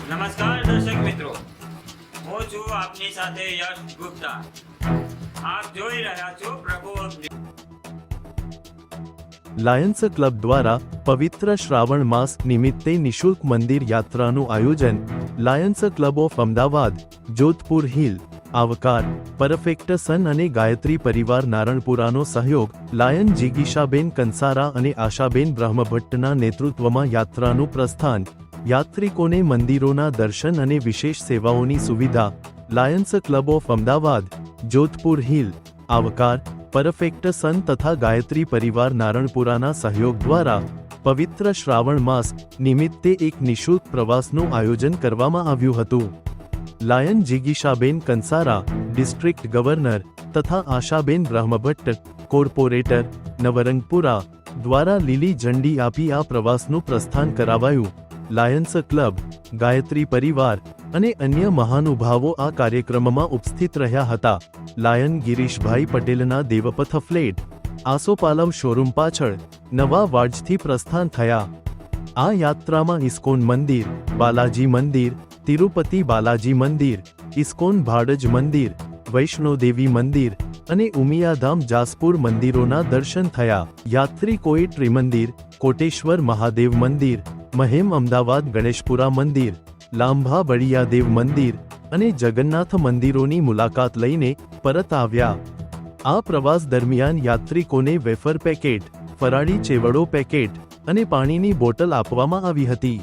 નમસ્કાર દર્શક મિત્રો, હું છું આપની સાથે યશ ગુપ્તા। આપ જોઈ રહ્યા છો પ્રભુ લાયન્સ ક્લબ દ્વારા પવિત્ર શ્રાવણ માસ નિમિત્તે નિઃશુલ્ક મંદિર યાત્રાનું આયોજન। Lions club of Ahmedabad, Jodhpur hill, આવકાર, પરફેક્ટ સન અને ગાયત્રી પરિવાર નારણપુરાનો સહયોગ, લાયન જીગીશાબેન કંસારા અને આશાબેન બ્રહ્મભટ્ટના નેતૃત્વમાં યાત્રાનું પ્રસ્થાન। યાત્રિકોને મંદિરોના દર્શન અને વિશેષ સેવાઓની સુવિધા। Lions club of Ahmedabad, Jodhpur hill, આવકાર, પરફેક્ટ સન તથા ગાયત્રી પરિવાર નારણપુરાના સહયોગ દ્વારા પવિત્ર શ્રાવણ માસ નિમિત્તે એક નિઃશુલ્ક પ્રવાસનું આયોજન કરવામાં આવ્યું હતું। લાયન જીગીશાબેન કંસારા, ડિસ્ટ્રિક્ટ ગવર્નર, તથા આશાબેન બ્રહ્મભટ્ટ, કોર્પોરેટર, નવરંગપુરા દ્વારા લીલી ઝંડી આપી આ પ્રવાસનું પ્રસ્થાન કરાવાયું। લાયન્સ ક્લબ, ગાયત્રી પરિવાર અને અન્ય મહાનુભાવો આ કાર્યક્રમમાં ઉપસ્થિત રહ્યા હતા। લાયન ગિરીશભાઈ પટેલના દેવપથ ફ્લેટ, આસોપાલવ શોરૂમ પાછળ નવા વાડજથી પ્રસ્થાન થયા। આ યાત્રામાં ઇસ્કોન મંદિર, બાલાજી મંદિર, તિરુપતિ બાલાજી મંદિર, ઇસ્કોન ભાડજ મંદિર, વૈષ્ણોદેવી મંદિર અને ઉમિયાધામ જાસપુર મંદિરોના દર્શન થયા। યાત્રિકોએ ત્રિમંદિર, કોટેશ્વર મહાદેવ મંદિર, મહેમ અમદાવાદ ગણેશપુરા મંદિર, લાંભા બળિયાદેવ મંદિર અને જગન્નાથ મંદિરોની મુલાકાત લઈને પરત આવ્યા। આ પ્રવાસ દરમિયાન યાત્રિકોને વેફર પેકેટ, ફરાળી ચેવડો પેકેટ અને પાણીની બોટલ આપવામાં આવી હતી।